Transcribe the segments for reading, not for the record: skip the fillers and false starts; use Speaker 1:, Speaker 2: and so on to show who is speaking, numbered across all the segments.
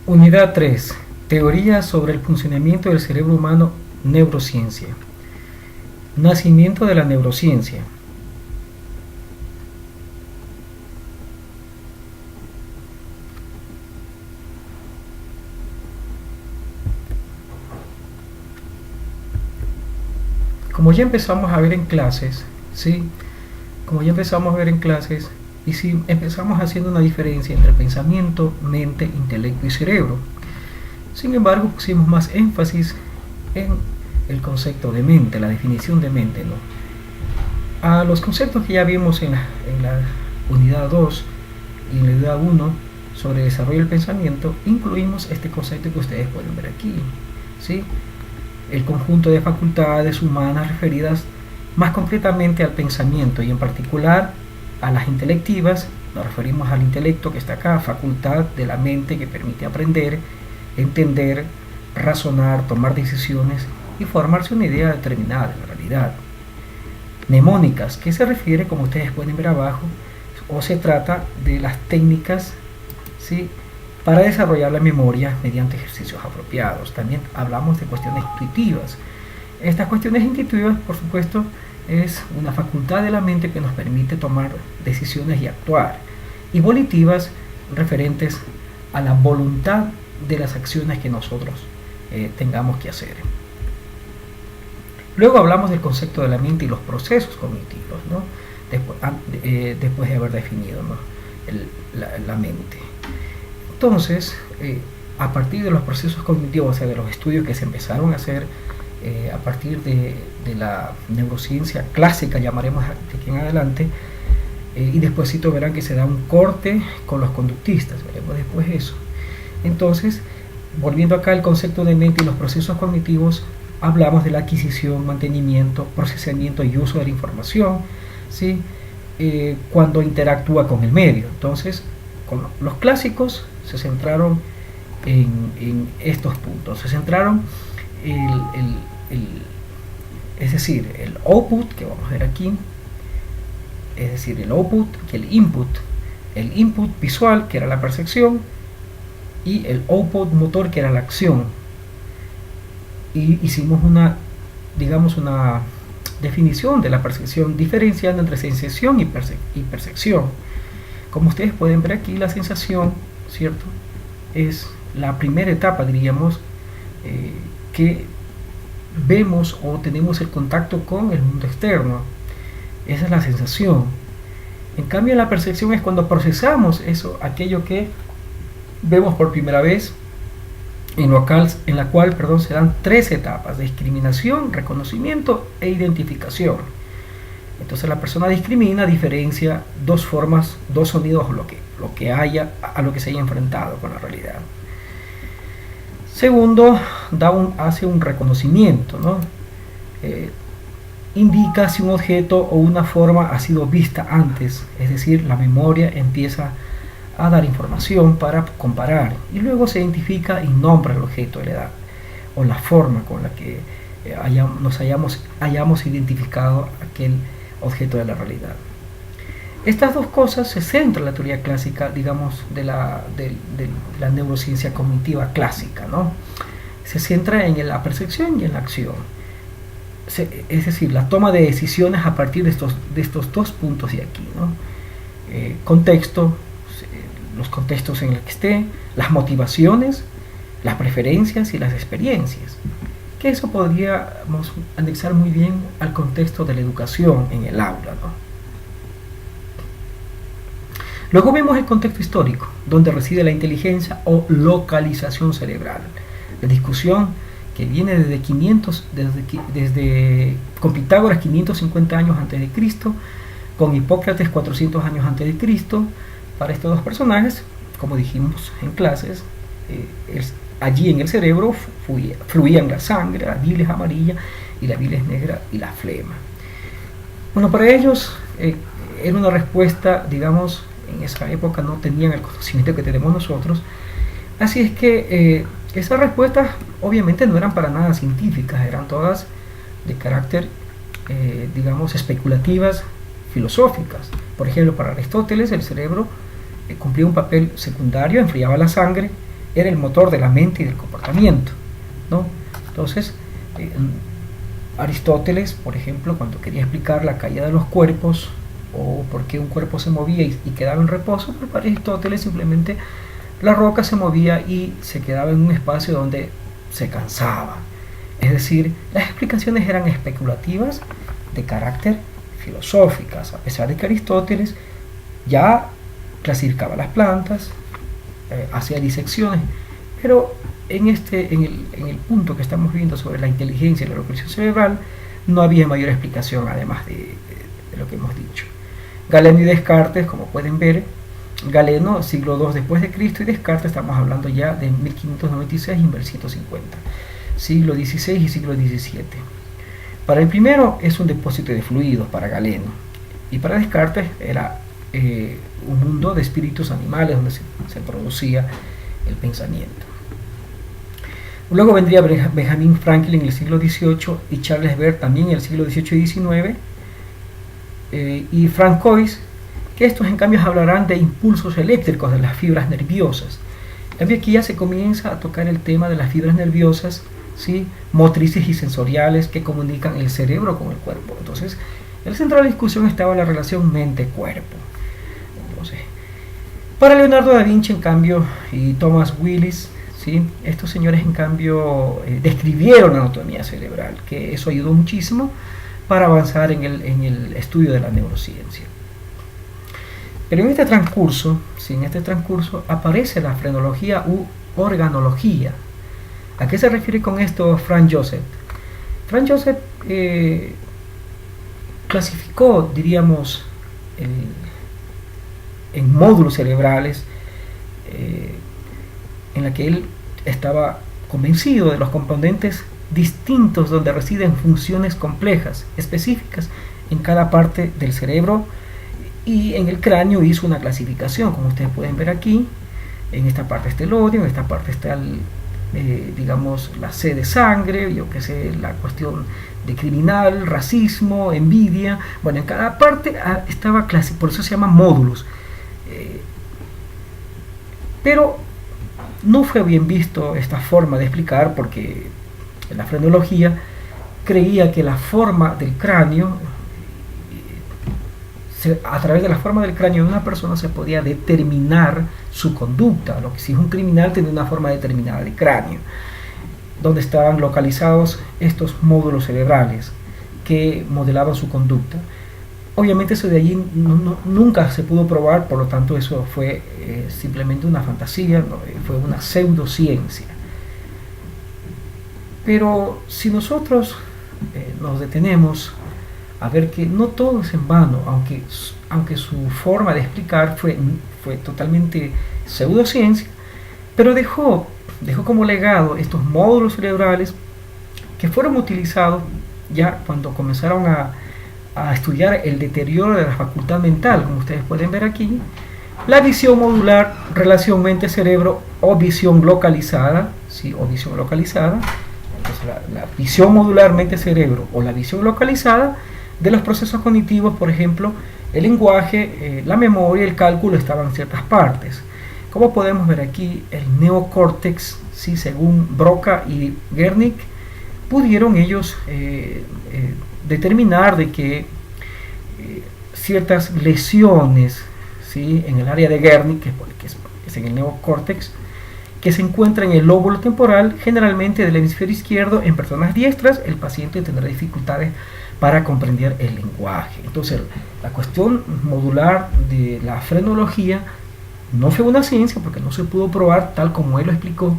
Speaker 1: Unidad 3. Teoría sobre el funcionamiento del cerebro humano, neurociencia. Nacimiento de la neurociencia. Como ya empezamos a ver en clases, ¿sí? Como ya empezamos a ver en clases, y si empezamos haciendo una diferencia entre pensamiento, mente, intelecto y cerebro. Sin embargo, pusimos más énfasis en el concepto de mente, la definición de mente, ¿no? A los conceptos que ya vimos en la unidad 2 y en la unidad 1 sobre desarrollo del pensamiento, incluimos este concepto que ustedes pueden ver aquí, ¿sí? El conjunto de facultades humanas referidas más concretamente al pensamiento y en particular a las intelectivas. Nos referimos al intelecto que está acá, facultad de la mente que permite aprender, entender, razonar, tomar decisiones y formarse una idea determinada de la realidad. Mnemónicas, que se refiere, como ustedes pueden ver abajo, o se trata de las técnicas, ¿sí?, para desarrollar la memoria mediante ejercicios apropiados. También hablamos de cuestiones intuitivas. Estas cuestiones intuitivas, por supuesto, es una facultad de la mente que nos permite tomar decisiones y actuar. Y volitivas, referentes a la voluntad de las acciones que nosotros tengamos que hacer. Luego hablamos del concepto de la mente y los procesos cognitivos, ¿no? Después de haber definido, ¿no?, la mente. Entonces, a partir de los procesos cognitivos, o sea, de los estudios que se empezaron a hacer a partir de la neurociencia clásica, llamaremos de aquí en adelante, y despuésito verán que se da un corte con los conductistas, veremos después eso. Entonces, volviendo acá al concepto de mente y los procesos cognitivos, hablamos de la adquisición, mantenimiento, procesamiento y uso de la información, ¿sí?, cuando interactúa con el medio. Entonces, con los clásicos se centraron en estos puntos, se centraron es decir, el output, que vamos a ver aquí, es decir, el output y el input visual, que era la percepción, y el output motor, que era la acción. Y hicimos una definición de la percepción, diferenciando entre sensación y percepción. Como ustedes pueden ver aquí, la sensación, ¿cierto?, es la primera etapa, diríamos, que vemos o tenemos el contacto con el mundo externo. Esa es la sensación. En cambio, la percepción es cuando procesamos aquello que vemos por primera vez, en la cual se dan tres etapas: discriminación, reconocimiento e identificación. Entonces la persona discrimina, diferencia dos formas, dos sonidos, a lo que se haya enfrentado con la realidad. Segundo, hace un reconocimiento, ¿no? Indica si un objeto o una forma ha sido vista antes, es decir, la memoria empieza a dar información para comparar, y luego se identifica y nombra el objeto, la edad o la forma con la que hayamos identificado aquel objeto de la realidad. Estas dos cosas se centran en la teoría clásica, digamos, de la neurociencia cognitiva clásica, ¿no? Se centra en la percepción y en la acción. Es decir, la toma de decisiones a partir de estos dos puntos de aquí, ¿no? Contexto, los contextos en los que esté, las motivaciones, las preferencias y las experiencias. Que eso podríamos anexar muy bien al contexto de la educación en el aula, ¿no? Luego vemos el contexto histórico, donde reside la inteligencia o localización cerebral. La discusión que viene con Pitágoras 550 años antes de Cristo, con Hipócrates 400 años antes de Cristo. Para estos dos personajes, como dijimos en clases, allí en el cerebro fluían la sangre, la bilis amarilla y la bilis negra y la flema. Bueno, para ellos era una respuesta, digamos, en esa época no tenían el conocimiento que tenemos nosotros, así es que esas respuestas obviamente no eran para nada científicas, eran todas de carácter, digamos, especulativas, filosóficas. Por ejemplo, para Aristóteles el cerebro cumplía un papel secundario, enfriaba la sangre, era el motor de la mente y del comportamiento, ¿no? Entonces, Aristóteles, por ejemplo, cuando quería explicar la caída de los cuerpos o por qué un cuerpo se movía y quedaba en reposo, pues para Aristóteles simplemente la roca se movía y se quedaba en un espacio donde se cansaba. Es decir, las explicaciones eran especulativas de carácter filosóficas, a pesar de que Aristóteles ya clasificaba las plantas, hacía disecciones, pero en el punto que estamos viendo sobre la inteligencia y la localización cerebral, no había mayor explicación además de lo que hemos dicho. Galeno y Descartes, como pueden ver, Galeno, siglo II después de Cristo, y Descartes estamos hablando ya de 1596 y 1150, siglo XVI y siglo XVII. Para el primero es un depósito de fluidos, para Galeno, y para Descartes era un mundo de espíritus animales donde se producía el pensamiento. Luego vendría Benjamin Franklin en el siglo XVIII y Charles Babbage también en el siglo XVIII y XIX, y Francois, que estos en cambio hablarán de impulsos eléctricos de las fibras nerviosas. En cambio aquí ya se comienza a tocar el tema de las fibras nerviosas, ¿sí?, motrices y sensoriales que comunican el cerebro con el cuerpo. Entonces, en el centro de la discusión estaba la relación mente-cuerpo. Entonces, para Leonardo da Vinci, en cambio, y Thomas Willis, ¿sí?, estos señores en cambio describieron la anatomía cerebral, que eso ayudó muchísimo para avanzar en el estudio de la neurociencia. Pero en este transcurso, ¿sí?, aparece la frenología u organología. ¿A qué se refiere con esto Franz Joseph? Franz Joseph clasificó, diríamos, en módulos cerebrales, en la que él estaba convencido de los componentes distintos donde residen funciones complejas, específicas en cada parte del cerebro, y en el cráneo hizo una clasificación, como ustedes pueden ver aquí. En esta parte está el odio, en esta parte está digamos, la sed de sangre, yo que sé, la cuestión de criminal, racismo, envidia. Bueno, en cada parte estaba clasificado, por eso se llama módulos. Pero no fue bien visto esta forma de explicar, porque la frenología creía que la forma del cráneo, a través de la forma del cráneo de una persona se podía determinar su conducta. Lo que si es un criminal tiene una forma determinada de cráneo, donde estaban localizados estos módulos cerebrales que modelaban su conducta. Obviamente eso de allí nunca se pudo probar, por lo tanto eso fue simplemente una fantasía, fue una pseudociencia. Pero si nosotros nos detenemos a ver que no todo es en vano, aunque su forma de explicar fue totalmente pseudociencia, pero dejó como legado estos módulos cerebrales que fueron utilizados ya cuando comenzaron a estudiar el deterioro de la facultad mental, como ustedes pueden ver aquí, la visión modular, relación mente-cerebro o visión localizada, ¿sí?, o visión localizada. Entonces la visión modular mente-cerebro o la visión localizada de los procesos cognitivos, por ejemplo, el lenguaje, la memoria, el cálculo estaban en ciertas partes. Como podemos ver aquí, el neocórtex, ¿sí?, según Broca y Wernicke, pudieron ellos determinar de que ciertas lesiones, ¿sí?, en el área de Wernicke, que es en el neocórtex, que se encuentra en el lóbulo temporal, generalmente del hemisferio izquierdo. En personas diestras, el paciente tendrá dificultades para comprender el lenguaje. Entonces, la cuestión modular de la frenología no fue una ciencia porque no se pudo probar tal como él lo explicó,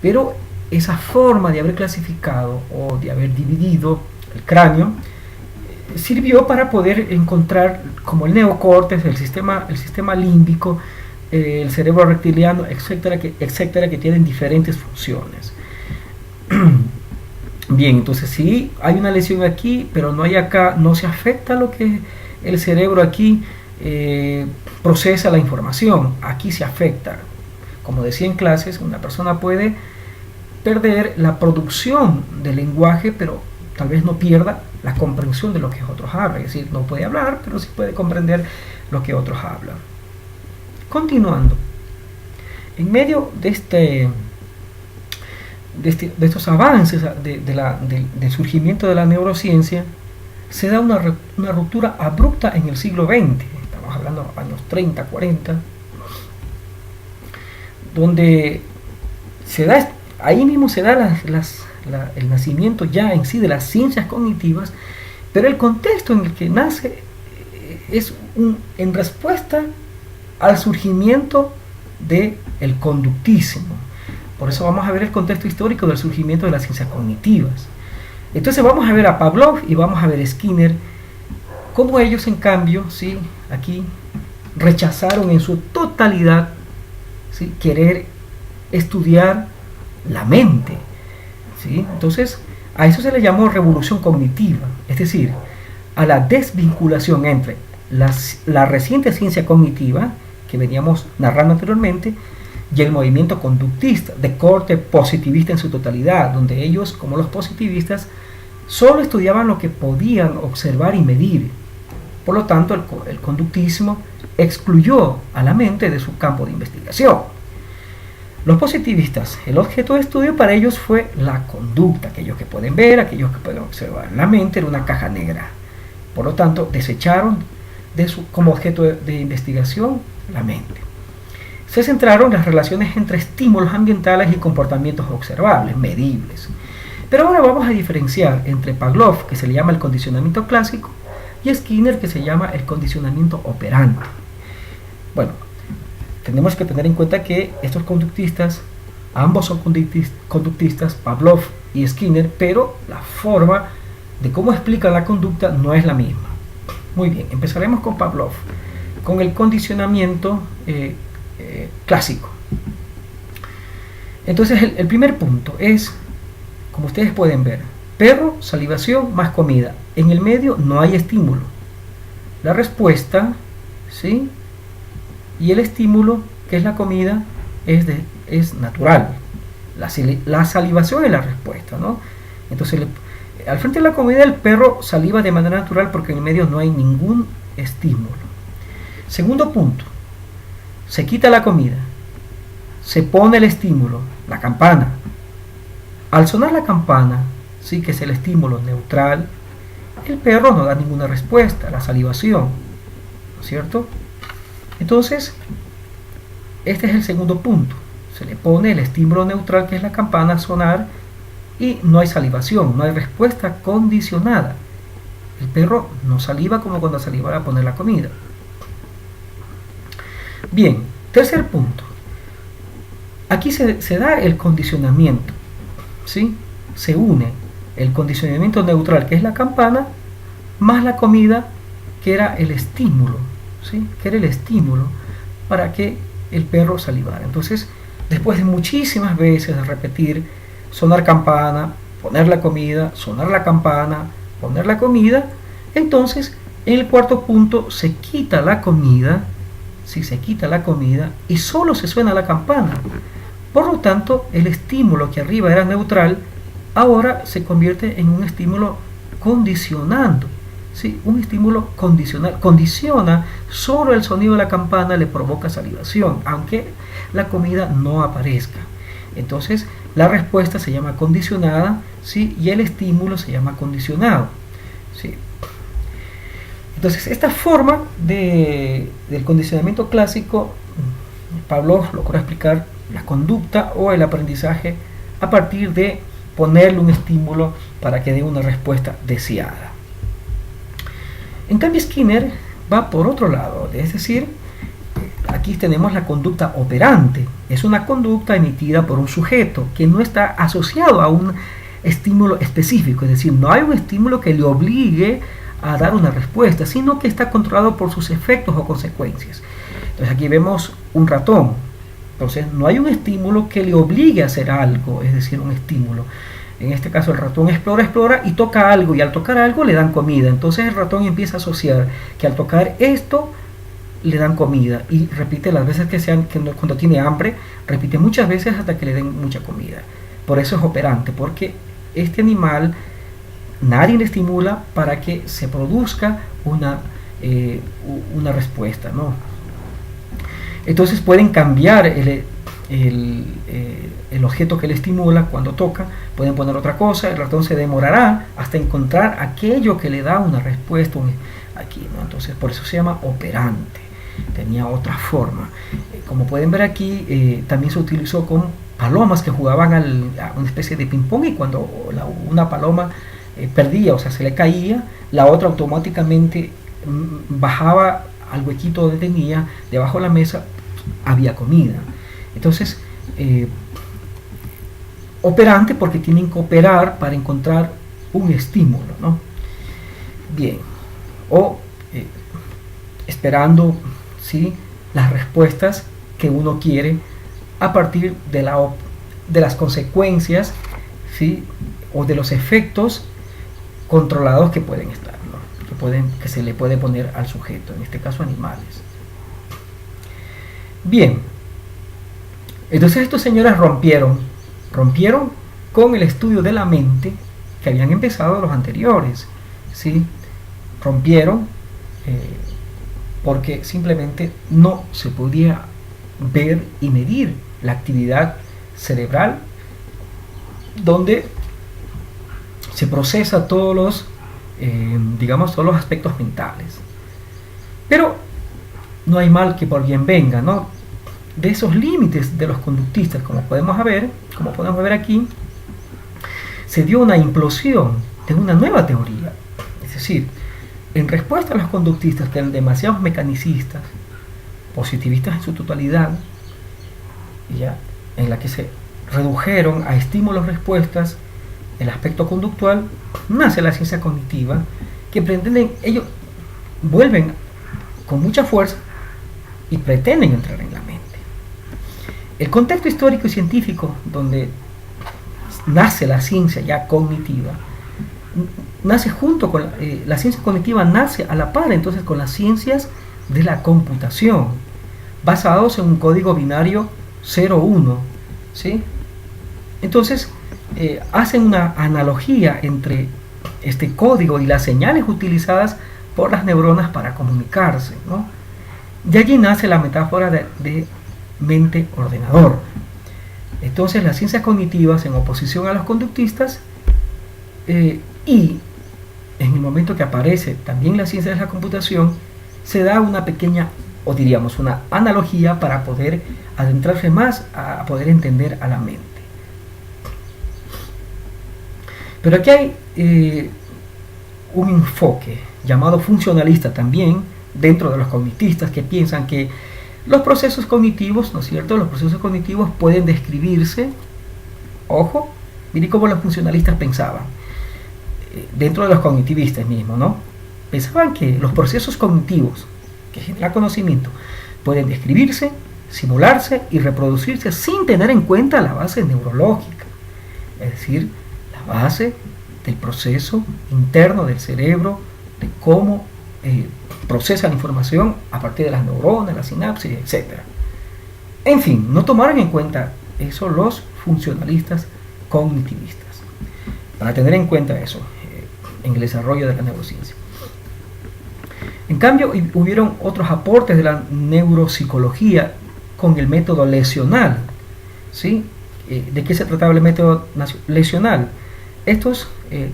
Speaker 1: pero esa forma de haber clasificado o de haber dividido el cráneo sirvió para poder encontrar como el neocórtex, el sistema límbico, el cerebro reptiliano, etcétera, que tienen diferentes funciones. Bien, entonces sí hay una lesión aquí, pero no hay acá, no se afecta lo que el cerebro aquí procesa la información. Aquí se afecta. Como decía en clases, una persona puede perder la producción del lenguaje, pero tal vez no pierda la comprensión de lo que otros hablan. Es decir, no puede hablar, pero sí puede comprender lo que otros hablan. Continuando, En medio de estos avances del surgimiento de la neurociencia, se da una ruptura abrupta en el siglo XX, estamos hablando de los años 30, 40, donde ahí mismo se da el nacimiento ya en sí de las ciencias cognitivas, pero el contexto en el que nace es en respuesta al surgimiento del conductismo. Por eso vamos a ver el contexto histórico del surgimiento de las ciencias cognitivas. Entonces vamos a ver a Pavlov y vamos a ver a Skinner, cómo ellos en cambio, ¿sí?, aquí rechazaron en su totalidad, ¿sí?, querer estudiar la mente, ¿sí? Entonces a eso se le llamó revolución cognitiva, es decir, a la desvinculación entre la reciente ciencia cognitiva que veníamos narrando anteriormente y el movimiento conductista de corte positivista en su totalidad, donde ellos, como los positivistas, solo estudiaban lo que podían observar y medir. Por lo tanto, el conductismo excluyó a la mente de su campo de investigación. Los positivistas, el objeto de estudio para ellos fue la conducta, aquellos que pueden ver, aquellos que pueden observar. La mente era una caja negra. Por lo tanto, desecharon como objeto de investigación la mente. Se centraron en las relaciones entre estímulos ambientales y comportamientos observables, medibles. Pero ahora vamos a diferenciar entre Pavlov, que se le llama el condicionamiento clásico, y Skinner, que se llama el condicionamiento operante. Bueno, tenemos que tener en cuenta que estos conductistas, ambos son conductistas, Pavlov y Skinner, pero la forma de cómo explican la conducta no es la misma. Muy bien, empezaremos con Pavlov, con el condicionamiento clásico. Entonces el primer punto es, como ustedes pueden ver, perro, salivación más comida. En el medio no hay estímulo. La respuesta, ¿sí?, y el estímulo, que es la comida, es natural. La salivación es la respuesta, ¿no? Entonces, al frente de la comida, el perro saliva de manera natural porque en el medio no hay ningún estímulo. Segundo punto, se quita la comida, se pone el estímulo, la campana. Al sonar la campana, sí, que es el estímulo neutral, el perro no da ninguna respuesta, la salivación, ¿no es cierto? Entonces, este es el segundo punto. Se le pone el estímulo neutral, que es la campana, a sonar, y no hay salivación, no hay respuesta condicionada. El perro no saliva como cuando salivara a poner la comida. Bien, tercer punto. Aquí se da el condicionamiento, ¿sí? Se une el condicionamiento neutral, que es la campana, más la comida, que era el estímulo, ¿sí?, que era el estímulo para que el perro salivara. Entonces, después de muchísimas veces de repetir sonar campana, poner la comida, sonar la campana, poner la comida, entonces en el cuarto punto se quita la comida, ¿sí?, se quita la comida y solo se suena la campana. Por lo tanto, el estímulo que arriba era neutral ahora se convierte en un estímulo condicionando, ¿sí?, un estímulo condicional. Condiciona, solo el sonido de la campana le provoca salivación, aunque la comida no aparezca. Entonces, la respuesta se llama condicionada, ¿sí?, y el estímulo se llama condicionado, ¿sí? Entonces, esta forma del condicionamiento clásico, Pavlov logró explicar la conducta o el aprendizaje a partir de ponerle un estímulo para que dé una respuesta deseada. En cambio, Skinner va por otro lado, es decir, aquí tenemos la conducta operante. Es una conducta emitida por un sujeto que no está asociado a un estímulo específico, es decir, no hay un estímulo que le obligue a dar una respuesta, sino que está controlado por sus efectos o consecuencias. Entonces aquí vemos un ratón. Entonces no hay un estímulo que le obligue a hacer algo, es decir, un estímulo. En este caso el ratón explora y toca algo, y al tocar algo le dan comida. Entonces el ratón empieza a asociar que al tocar esto le dan comida, y repite las veces cuando tiene hambre, repite muchas veces hasta que le den mucha comida. Por eso es operante, porque este animal nadie le estimula para que se produzca una respuesta, ¿no? Entonces pueden cambiar el objeto que le estimula cuando toca, pueden poner otra cosa, el ratón se demorará hasta encontrar aquello que le da una respuesta aquí, ¿no? Entonces por eso se llama operante, tenía otra forma. Como pueden ver aquí, también se utilizó con palomas que jugaban a una especie de ping pong, y cuando una paloma perdía, o sea, se le caía, la otra automáticamente bajaba al huequito donde tenía, debajo de la mesa había comida. Entonces, operante porque tienen que operar para encontrar un estímulo, ¿no? Bien, o esperando, ¿sí?, las respuestas que uno quiere a partir de las consecuencias, ¿sí?, o de los efectos controlados que pueden estar, ¿no?, que se le puede poner al sujeto, en este caso animales. Bien, entonces estos señores rompieron con el estudio de la mente que habían empezado los anteriores, ¿sí? Rompieron porque simplemente no se podía ver y medir la actividad cerebral donde se procesa todos los todos los aspectos mentales. Pero no hay mal que por bien venga, ¿no? De esos límites de los conductistas, como podemos ver aquí, se dio una implosión de una nueva teoría. Es decir, en respuesta a los conductistas, que eran demasiados mecanicistas, positivistas en su totalidad, ya, en la que se redujeron a estímulos-respuestas el aspecto conductual, nace la ciencia cognitiva, que pretenden, ellos vuelven con mucha fuerza y pretenden entrar en la mente. El contexto histórico y científico donde nace la ciencia ya cognitiva, nace junto con la ciencia cognitiva, nace a la par entonces con las ciencias de la computación, basados en un código binario 0-1, ¿sí? Entonces hacen una analogía entre este código y las señales utilizadas por las neuronas para comunicarse, ¿no? De allí nace la metáfora de mente-ordenador. Entonces las ciencias cognitivas, en oposición a los conductistas, y en el momento que aparece también la ciencia de la computación, se da una pequeña, o diríamos una analogía, para poder adentrarse más a poder entender a la mente. Pero aquí hay un enfoque llamado funcionalista también dentro de los cognitistas, que piensan que los procesos cognitivos, ¿no es cierto?, los procesos cognitivos pueden describirse, ojo, miren cómo los funcionalistas pensaban, dentro de los cognitivistas mismos, ¿no? Pensaban que los procesos cognitivos que generan conocimiento pueden describirse, simularse y reproducirse sin tener en cuenta la base neurológica, es decir, la base del proceso interno del cerebro, de cómo procesa la información a partir de las neuronas, las sinapsis, etc. En fin, no tomaron en cuenta eso los funcionalistas cognitivistas, para tener en cuenta eso en el desarrollo de la neurociencia. En cambio, hubieron otros aportes de la neuropsicología con el método lesional, ¿sí? ¿De qué se trataba el método lesional? Estos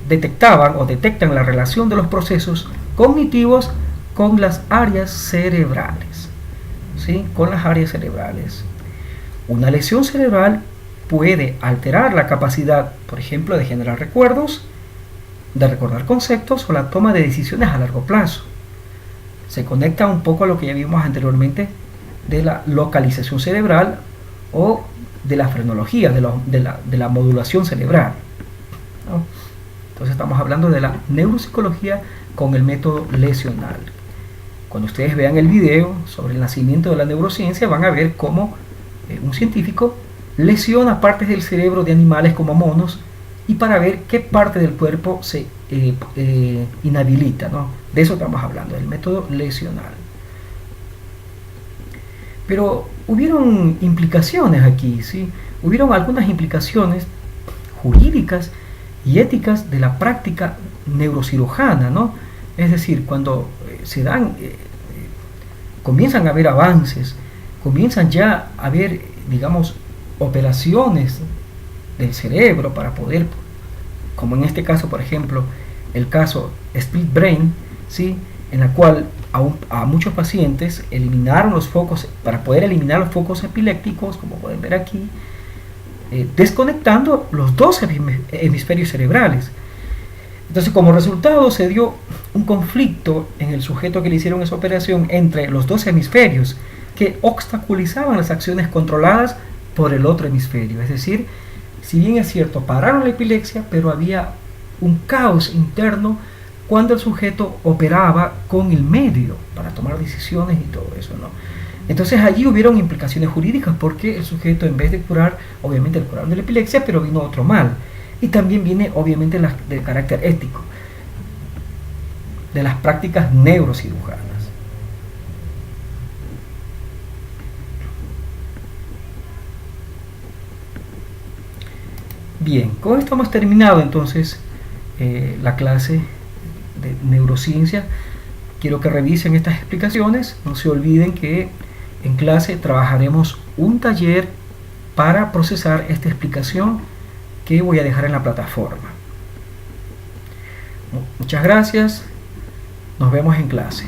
Speaker 1: detectan la relación de los procesos cognitivos con las áreas cerebrales, ¿sí? Con las áreas cerebrales. Una lesión cerebral puede alterar la capacidad, por ejemplo, de generar recuerdos, de recordar conceptos o la toma de decisiones a largo plazo. Se conecta un poco a lo que ya vimos anteriormente de la localización cerebral o de la frenología, de la modulación cerebral, ¿no? Entonces estamos hablando de la neuropsicología con el método lesional. Cuando ustedes vean el video sobre el nacimiento de la neurociencia, van a ver cómo un científico lesiona partes del cerebro de animales como monos, y para ver qué parte del cuerpo se inhabilita, ¿no? De eso estamos hablando, del método lesional. Pero hubieron implicaciones aquí, ¿sí? Hubieron algunas implicaciones jurídicas y éticas de la práctica neurocirujana, ¿no? Es decir, cuando comienzan a haber avances comienzan ya a haber, digamos, operaciones del cerebro para poder, como en este caso, por ejemplo, el caso Split Brain, ¿sí? En la cual a muchos pacientes eliminaron los focos, para poder eliminar los focos epilépticos, como pueden ver aquí, desconectando los dos hemisferios cerebrales. Entonces, como resultado, se dio un conflicto en el sujeto que le hicieron esa operación entre los dos hemisferios que obstaculizaban las acciones controladas por el otro hemisferio. Es decir, si bien es cierto, pararon la epilepsia, pero había un caos interno cuando el sujeto operaba con el medio para tomar decisiones y todo eso, ¿no? Entonces allí hubieron implicaciones jurídicas porque el sujeto, en vez de curar, obviamente el curaron de la epilepsia, pero vino otro mal. Y también viene obviamente de carácter ético, de las prácticas neurocirujanas. Bien, con esto hemos terminado entonces la clase de neurociencia. Quiero que revisen estas explicaciones. No se olviden que en clase trabajaremos un taller para procesar esta explicación que voy a dejar en la plataforma. Muchas gracias. Nos vemos en clase.